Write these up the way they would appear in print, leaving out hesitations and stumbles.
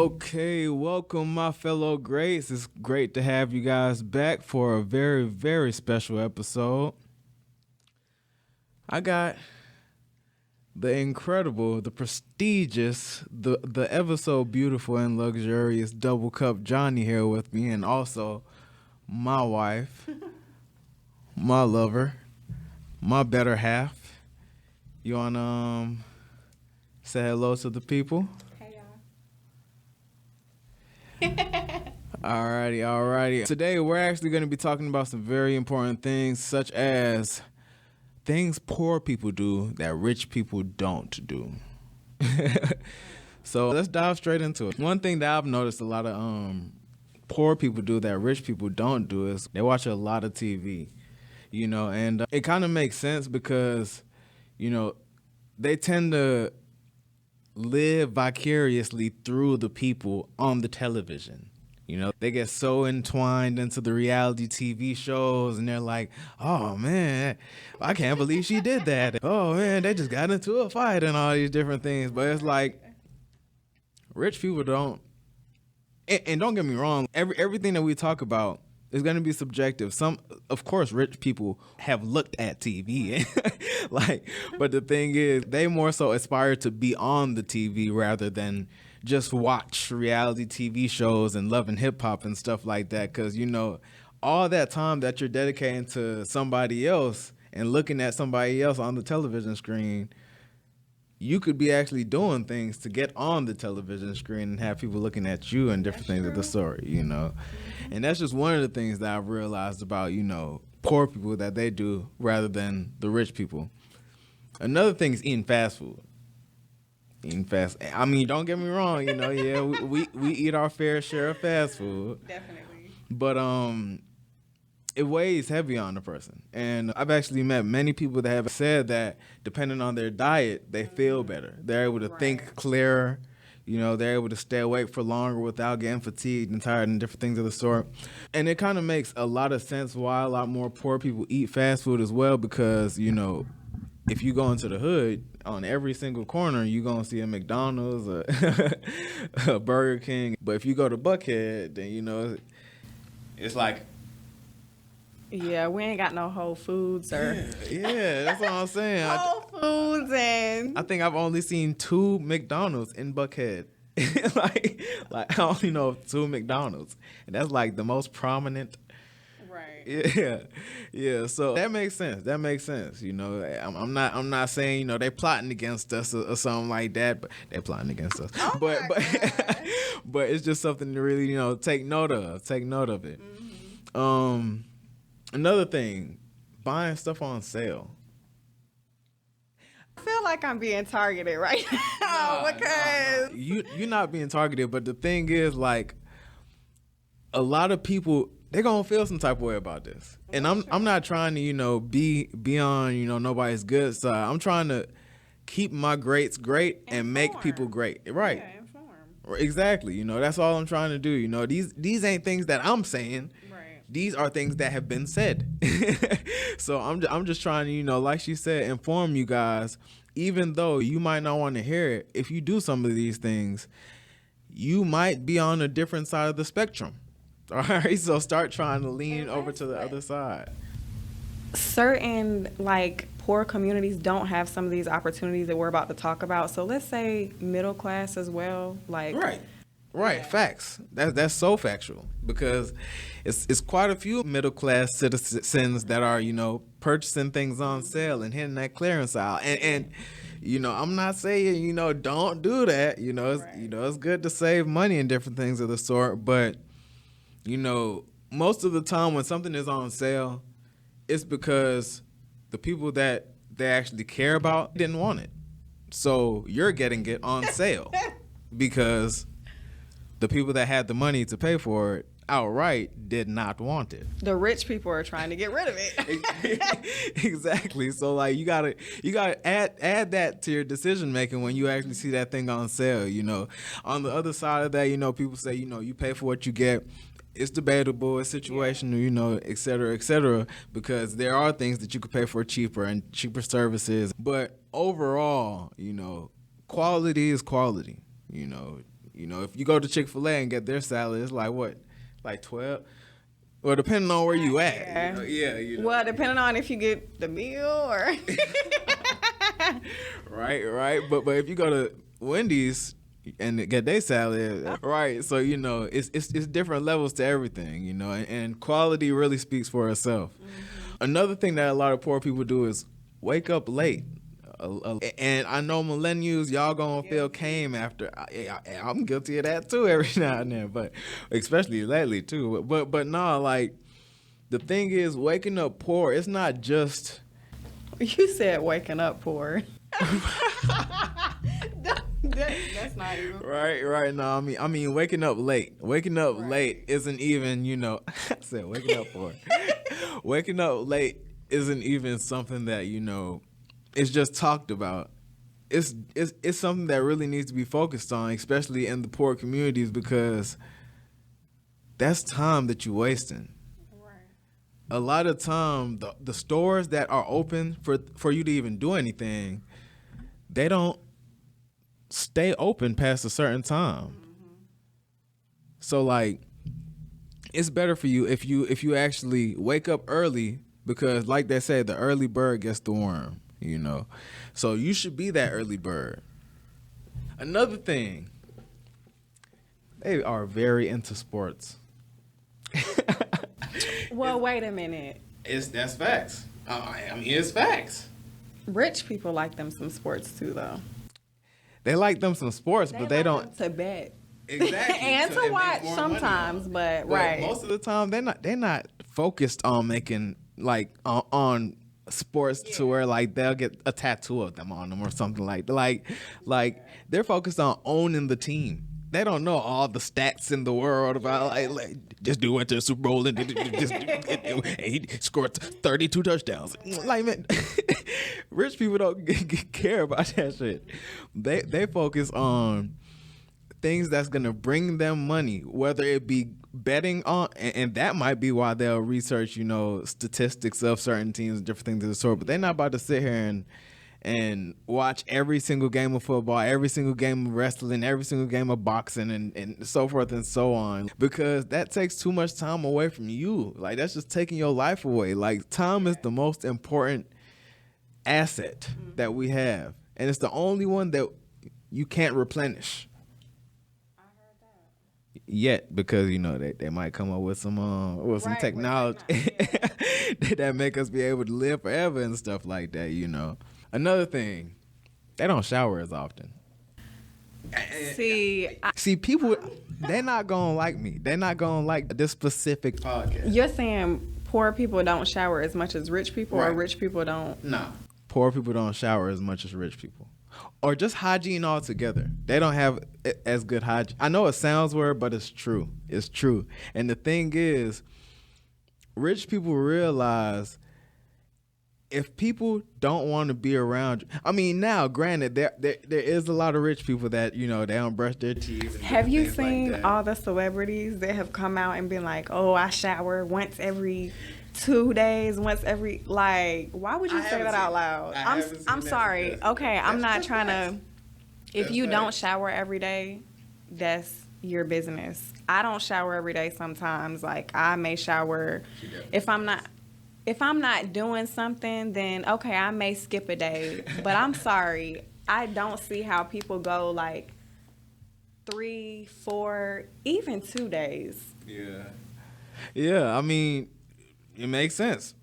Okay, welcome my fellow greats. It's great to have you guys back for a very, very special episode. I got the incredible, the prestigious, the ever so beautiful and luxurious DoubleCupjohnny here with me, and also my wife, my lover, my better half. You wanna say hello to the people? Alrighty. Today we're actually going to be talking about some very important things, such as things poor people do that rich people don't do. So let's dive straight into it. One thing that I've noticed a lot of poor people do that rich people don't do is they watch a lot of TV, and it kind of makes sense because, they tend to live vicariously through the people on the television. They get so entwined into the reality TV shows and they're like, oh man, I can't believe she did that. Oh man, they just got into a fight and all these different things. But it's like, rich people don't, and don't get me wrong, everything that we talk about is going to be subjective. Of course, rich people have looked at TV, but the thing is, they more so aspire to be on the TV rather than just watch reality TV shows and Love and Hip Hop and stuff like that. Because, all that time that you're dedicating to somebody else and looking at somebody else on the television screen, you could be actually doing things to get on the television screen and have people looking at you and different things of the sort, And that's just one of the things that I've realized about, poor people that they do rather than the rich people. Another thing is eating fast food. I mean, don't get me wrong, we eat our fair share of fast food. Definitely. But it weighs heavy on the person. And I've actually met many people that have said that depending on their diet, they feel better. They're able to think clearer. They're able to stay awake for longer without getting fatigued and tired and different things of the sort. And it kind of makes a lot of sense why a lot more poor people eat fast food as well, because, if you go into the hood, on every single corner, you're going to see a McDonald's, a Burger King. But if you go to Buckhead, then, it's like... Yeah, we ain't got no Whole Foods or... Yeah, that's what I'm saying. Whole Foods and... I think I've only seen 2 McDonald's in Buckhead. like I only know of 2 McDonald's. And that's like the most prominent... Right. Yeah. So that makes sense. I'm not saying they plotting against us or something like that, but they're plotting against us. Oh but but it's just something to really take note of. Take note of it. Mm-hmm. Another thing, buying stuff on sale. I feel like I'm being targeted right now because you're not being targeted, but the thing is, like, a lot of people, they're gonna feel some type of way about this. And I'm not trying to, be on, nobody's good side. I'm trying to keep my greats great and make people great. Right. Yeah, inform. Exactly. That's all I'm trying to do. These ain't things that I'm saying. Right. These are things that have been said. So I'm just trying to, like she said, inform you guys, even though you might not want to hear it. If you do some of these things, you might be on a different side of the spectrum. All right, so start trying to lean over to the other side. Certain, poor communities don't have some of these opportunities that we're about to talk about. So let's say middle class as well. Right. Yeah. Facts. That's so factual, because it's quite a few middle class citizens that are, purchasing things on sale and hitting that clearance aisle. And I'm not saying, don't do that. It's good to save money and different things of the sort, but most of the time when something is on sale, it's because the people that they actually care about didn't want it. So you're getting it on sale because the people that had the money to pay for it outright did not want it. The rich people are trying to get rid of it. Exactly. So you gotta add that to your decision making when you actually see that thing on sale. On the other side of that, people say, you pay for what you get. It's debatable, it's situational, et cetera, because there are things that you could pay for cheaper and cheaper services. But overall, quality is quality. You know, if you go to Chick-fil-A and get their salad, it's like what? Like 12? Well, depending on where you at. Yeah. You know. Well, depending on if you get the meal or... Right. But if you go to Wendy's and get their salad, right? So, you know, it's different levels to everything, you know, and quality really speaks for itself. Mm-hmm. Another thing that a lot of poor people do is wake up late. And I know millennials, y'all gonna feel came after. I'm guilty of that too every now and then, but especially lately too. But no, like the thing is, waking up poor. It's not just. You said waking up poor. That's not even right. No, I mean waking up late. Waking up late isn't even, you know. I said waking up poor. Waking up late isn't even something that, you know, it's just talked about. It's something that really needs to be focused on, especially in the poor communities, because that's time that you're wasting. Right. A lot of time, the stores that are open for you to even do anything, they don't stay open past a certain time. Mm-hmm. So like, it's better for you if you actually wake up early, because like they say, the early bird gets the worm. You know, so you should be that early bird. Another thing, they are very into sports. Well, wait a minute. That's facts. I mean, it's facts. Rich people like them some sports too, though. They like them some sports, but they don't to bet. Exactly. And to watch sometimes, but right. Most of the time, they're not focused on making on sports to where like they'll get a tattoo of them on them or something like they're focused on owning the team. They don't know all the stats in the world about like just do went to the Super Bowl and he scored 32 touchdowns. Like, man, rich people don't care about that shit. They focus on things that's gonna bring them money, whether it be betting on, and that might be why they'll research, you know, statistics of certain teams and different things of the sort. But they're not about to sit here and watch every single game of football, every single game of wrestling, every single game of boxing, and so forth and so on, because that takes too much time away from you. Like, that's just taking your life away. Like, time is the most important asset that we have, and it's the only one that you can't replenish. Yet, because you know they might come up with some technology that make us be able to live forever and stuff like that. You know, another thing, they don't shower as often. See, people, they're not gonna like me. They're not gonna like this specific podcast. You're saying poor people don't shower as much as rich people, or rich people don't? No, poor people don't shower as much as rich people. Or just hygiene altogether. They don't have as good hygiene. I know it sounds weird, but it's true. It's true. And the thing is, rich people realize if people don't want to be around you. I mean, now, granted, there is a lot of rich people that, you know, they don't brush their teeth. Have you seen all the celebrities that have come out and been like, oh, I shower once every 2 days, once every, like, why would you say that out loud? I'm sorry. Okay, I'm not trying to. If you don't shower every day, that's your business. I don't shower every day sometimes. Like, I may shower if I'm not doing something, then okay, I may skip a day. But I'm sorry, I don't see how people go like 3, 4, even 2 days. Yeah, I mean, it makes sense.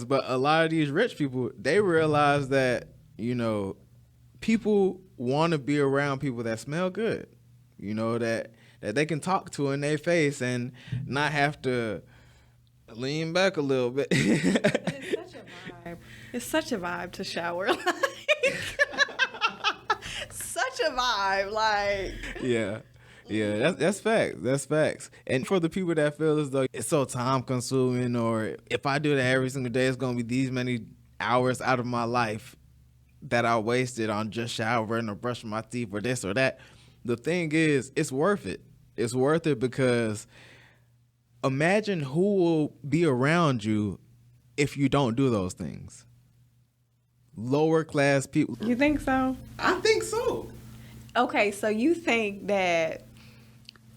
But a lot of these rich people, they realize that, you know, people want to be around people that smell good, you know, that they can talk to in their face and not have to lean back a little bit. It's such a vibe. It's such a vibe to shower. Such a vibe, like. Yeah, that's facts. That's facts. And for the people that feel as though it's so time consuming, or if I do that every single day, it's gonna be these many hours out of my life that I wasted on just showering or brushing my teeth or this or that. The thing is, it's worth it. It's worth it because imagine who will be around you if you don't do those things. Lower class people. You think so? I think so. Okay, so you think that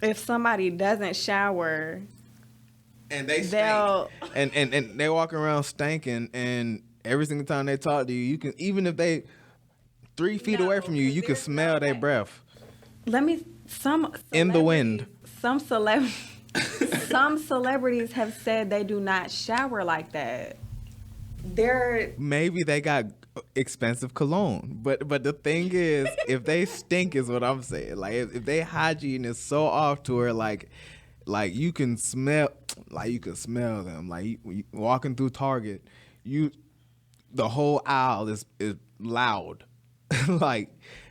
if somebody doesn't shower and they stink, and they walk around stinking, and every single time they talk to you, you can, even if they 3 feet away from you, you can smell their breath. In the wind. Some celebrities have said they do not shower like that. Maybe they got expensive cologne, but the thing is, if they stink, is what I'm saying. Like if their hygiene is so off to where like you can smell them. Like you walking through Target, the whole aisle is loud. Like,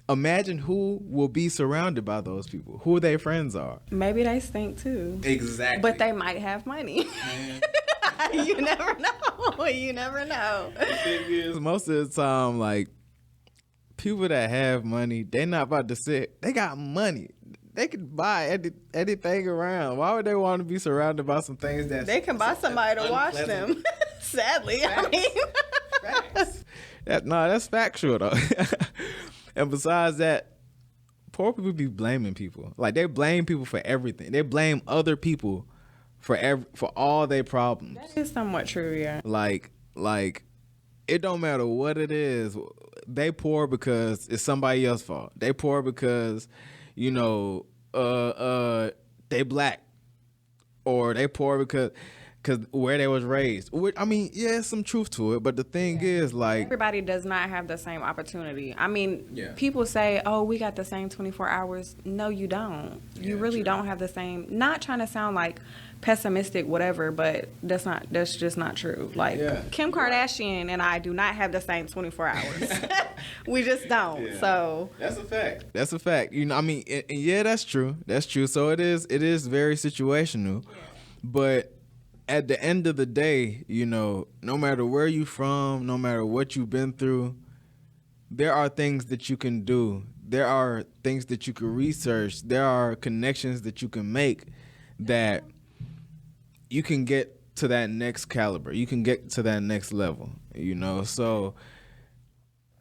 imagine who will be surrounded by those people, who their friends are. Maybe they stink too. Exactly. But they might have money. You never know. You never know. The thing is, most of the time, like, people that have money, they're not about to sit. They got money. They can buy anything around. Why would they want to be surrounded by some things that they can buy somebody to wash them? Sadly, Facts. I mean. Facts. That's factual though. And besides that, poor people be blaming people. Like, they blame people for everything. They blame other people for all their problems. That is somewhat true, yeah. Like it don't matter what it is. They poor because it's somebody else's fault. They poor because, you know, they black, or they poor because where they was raised. I mean, yeah, there's some truth to it, but the thing is, like, everybody does not have the same opportunity. I mean, people say, oh, we got the same 24 hours. No, you don't. You really don't have the same. Not trying to sound like pessimistic, whatever, but that's just not true. Like, Kim Kardashian and I do not have the same 24 hours. We just don't. Yeah. So that's a fact. You know, I mean, and yeah, that's true. So it is very situational. Yeah. But at the end of the day, you know, no matter where you from, no matter what you've been through, there are things that you can do. There are things that you can research. There are connections that you can make that you can get to that next caliber. You can get to that next level, you know? So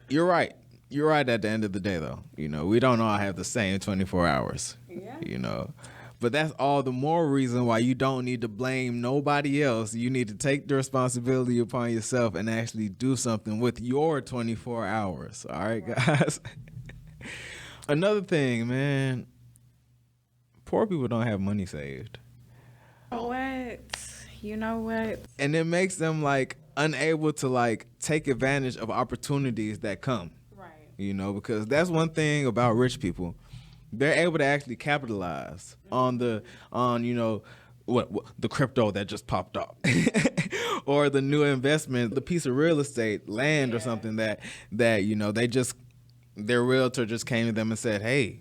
you're right. You're right at the end of the day, though. You know, we don't all have the same 24 hours, you know? But that's all the more reason why you don't need to blame nobody else. You need to take the responsibility upon yourself and actually do something with your 24 hours. All right, guys? Another thing, man, poor people don't have money saved. What? You know what? And it makes them, like, unable to, like, take advantage of opportunities that come. Right. You know, because that's one thing about rich people. They're able to actually capitalize on you know, what the crypto that just popped up, or the new investment, the piece of real estate, land or something that you know, their realtor just came to them and said, hey.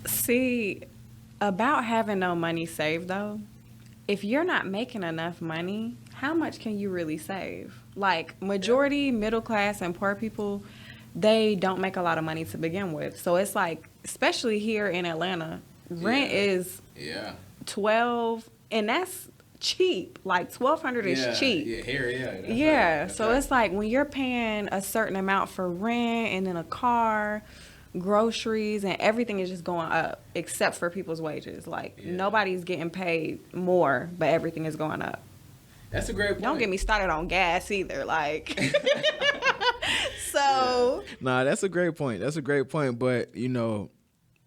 See, about having no money saved though, if you're not making enough money, how much can you really save? Like, majority middle class and poor people, they don't make a lot of money to begin with. So it's like, especially here in Atlanta, rent is $1,200, and that's cheap. Like, $1,200 is cheap. Yeah, here, That's right. It's like when you're paying a certain amount for rent and then a car, groceries, and everything is just going up except for people's wages. Like, nobody's getting paid more, but everything is going up. That's a great point. Don't get me started on gas either. Like, so. Nah, that's a great point. But, you know,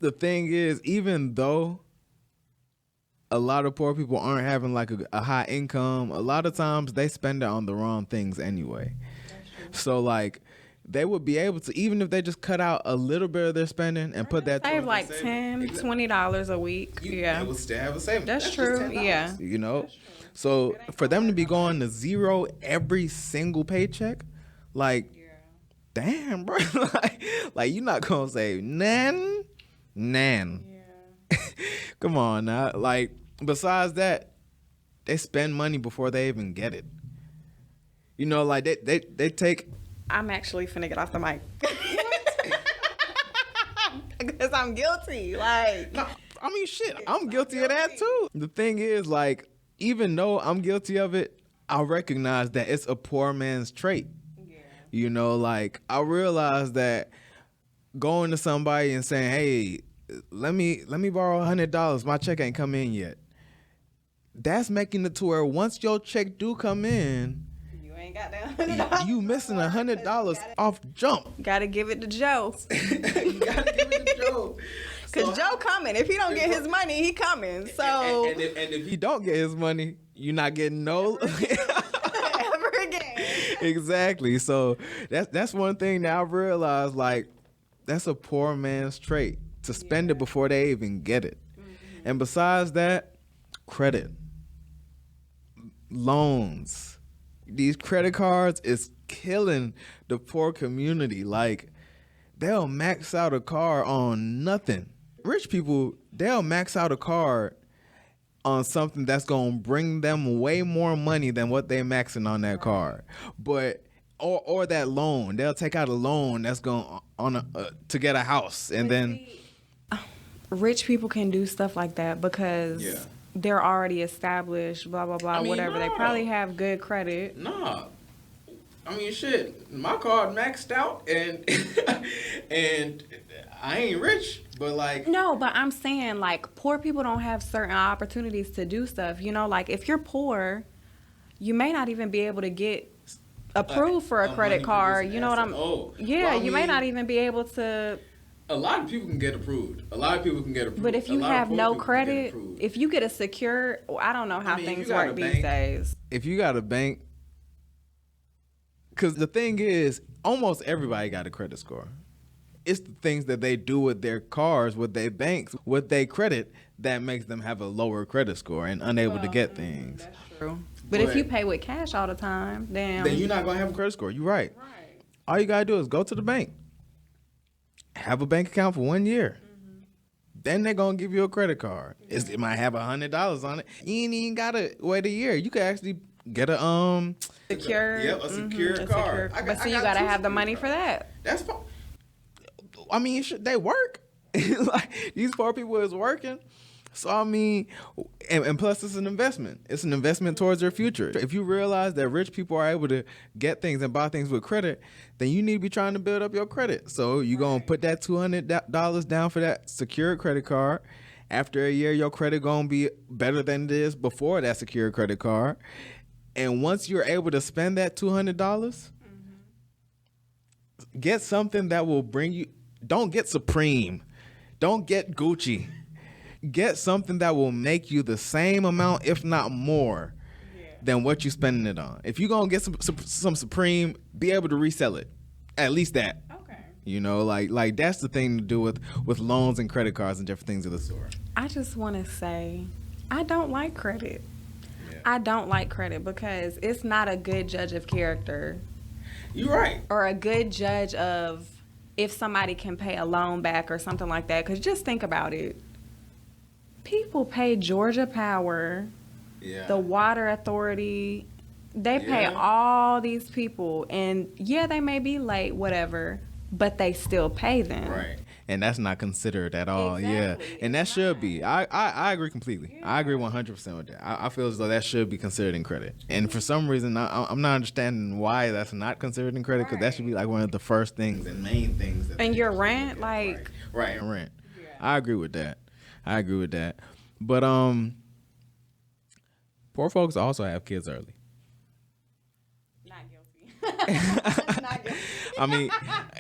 the thing is, even though a lot of poor people aren't having like a high income, a lot of times they spend it on the wrong things anyway. So, like, they would be able to, even if they just cut out a little bit of their spending and put that save like $10, $20 a week. They would still have a savings. That's true. Yeah. You know, so for them to be going to zero every single paycheck, like, damn, bro, like you're not gonna save nan. Yeah. Come on now. Like, besides that, they spend money before they even get it. You know, like they take. I'm actually finna get off the mic. Because I'm guilty. Like, no, I mean, shit, I'm guilty of that too. The thing is, like, even though I'm guilty of it, I recognize that it's a poor man's trait. Yeah. You know, like, I realize that going to somebody and saying, "Hey, let me borrow $100. My check ain't come in yet." That's making it to where once your check do come in, you ain't got that $100. You missing $100 off jump. Gotta give it to Joe. You gotta give it to Joe. Cause Joe coming. If he don't get his money, he coming. So and if he don't get his money, you're not getting no ever again. Exactly. So that's one thing that I've realized. Like, that's a poor man's trait to spend it before they even get it. Mm-hmm. And besides that, credit, loans, these credit cards is killing the poor community. Like, they'll max out a car on nothing. Rich people, they'll max out a card on something that's going to bring them way more money than what they're maxing on that card. But or that loan, they'll take out a loan that's going to get a house, and then rich people can do stuff like that because they're already established, blah blah blah, whatever. No. They probably have good credit. Nah. I mean, shit, my card maxed out, and and I ain't rich, but like... No, but I'm saying, like, poor people don't have certain opportunities to do stuff. You know, like, if you're poor, you may not even be able to get approved for a credit card. You know what I'm... Oh. Yeah, well, you may not even be able to... A lot of people can get approved. But if you have no credit, if you get a secure... I don't know how things work these days. If you got a bank... Because the thing is, almost everybody got a credit score. It's the things that they do with their cars, with their banks, with their credit, that makes them have a lower credit score and unable to get things. That's true. But if you pay with cash all the time, then you're not going to have a credit score. You're right. All you got to do is go to the bank. Have a bank account for 1 year. Mm-hmm. Then they're going to give you a credit card. It might have $100 on it. You ain't even got to wait a year. You could actually get a secure. Yep, a secure card. But you got to have the money for that. That's fine. I mean, they work. Like, these poor people is working. So, I mean, and plus it's an investment. It's an investment towards their future. If you realize that rich people are able to get things and buy things with credit, then you need to be trying to build up your credit. So you're going to put that $200 down for that secured credit card. After a year, your credit going to be better than it is before that secured credit card. And once you're able to spend that $200, get something that will bring you... Don't get Supreme. Don't get Gucci. Get something that will make you the same amount, if not more, than what you're spending it on. If you're going to get some Supreme, be able to resell it. At least that. Okay. You know, like that's the thing to do with loans and credit cards and different things of the sort. I just want to say, I don't like credit. Yeah. I don't like credit because it's not a good judge of character. You're right. Or a good judge of if somebody can pay a loan back or something like that. Because just think about it. People pay Georgia Power, the Water Authority. They pay all these people. And, they may be late, whatever, but they still pay them. Right. And that's not considered at all. Exactly. Yeah. And that should be. I agree completely. Yeah. I agree 100% with that. I feel as though that should be considered in credit. And for some reason, I'm not understanding why that's not considered in credit, because that should be like one of the first things and main things. And your rent, like... Right, rent. Yeah. I agree with that. But poor folks also have kids early. Not guilty. Not guilty. I mean,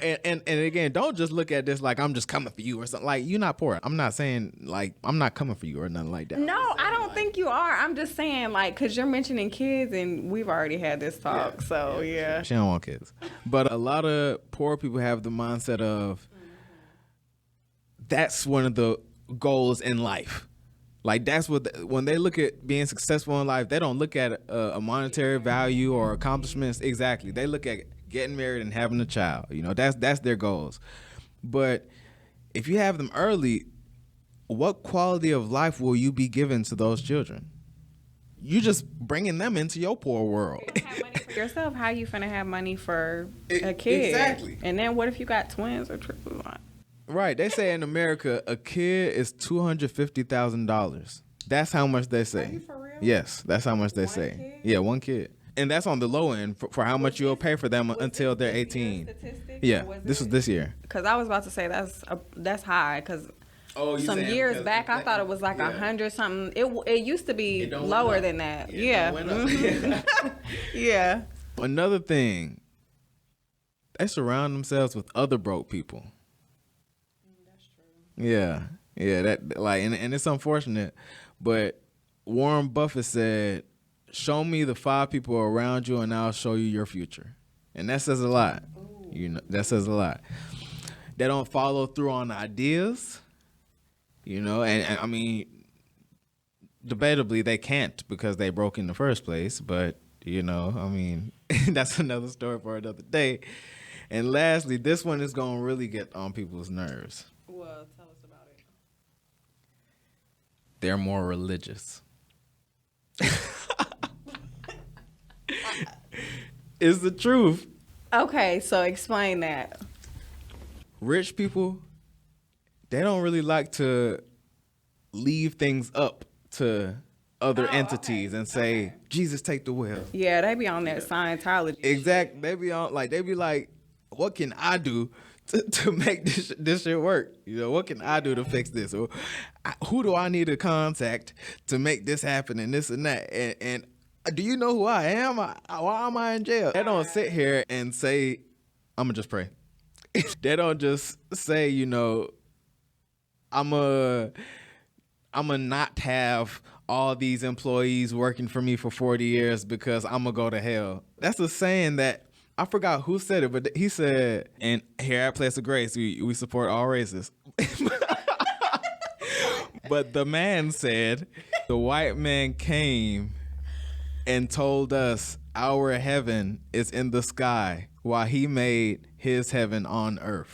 and again, don't just look at this like I'm just coming for you or something. Like, you're not poor. I'm not saying like I'm not coming for you or nothing like that. No, I don't think you are. I'm just saying, like, because you're mentioning kids and we've already had this talk. So yeah. She don't want kids. But a lot of poor people have the mindset of that's one of the goals in life. Like, that's what when they look at being successful in life, they don't look at a monetary value or accomplishments. Exactly. They look at getting married and having a child. You know, that's their goals. But if you have them early, what quality of life will you be given to those children? You just bringing them into your poor world. You don't have money for yourself. How you finna have money for a kid? Exactly. And then what if you got twins or triplets? Right. They say in America, a kid is $250,000. That's how much they say. Are you for real? Yes, that's how much they say. Kid? Yeah, one kid. And that's on the low end for how much you'll pay for them until they're 18. Yeah, this was this year. Because I was about to say that's high. Because some years back, I thought it was like 100 something. It used to be lower than that. Yeah. Yeah. Another thing, they surround themselves with other broke people. That's true. Yeah. That like, and it's unfortunate, but Warren Buffett said, "Show me the 5 people around you, and I'll show you your future." And that says a lot. Ooh. You know, that says a lot. They don't follow through on ideas. You know, and I mean, debatably they can't because they broke in the first place. But you know, I mean, that's another story for another day. And lastly, this one is gonna really get on people's nerves. Well, tell us about it. They're more religious. It's the truth. Okay, so explain that. Rich people, they don't really like to leave things up to other entities and say, Jesus, take the wheel. Yeah, they be on that Scientology. Exactly. They be like, what can I do to make this shit work? You know, what can I do to fix this? Or who do I need to contact to make this happen and this and that? And do you know who I am? Why am I in jail? They don't sit here and say, I'm going to just pray. They don't just say, you know, I'm a not have all these employees working for me for 40 years because I'm going to go to hell. That's a saying that, I forgot who said it, but he said, and here at Place of Grace, we support all races. But the man said, the white man came and told us our heaven is in the sky while he made his heaven on earth.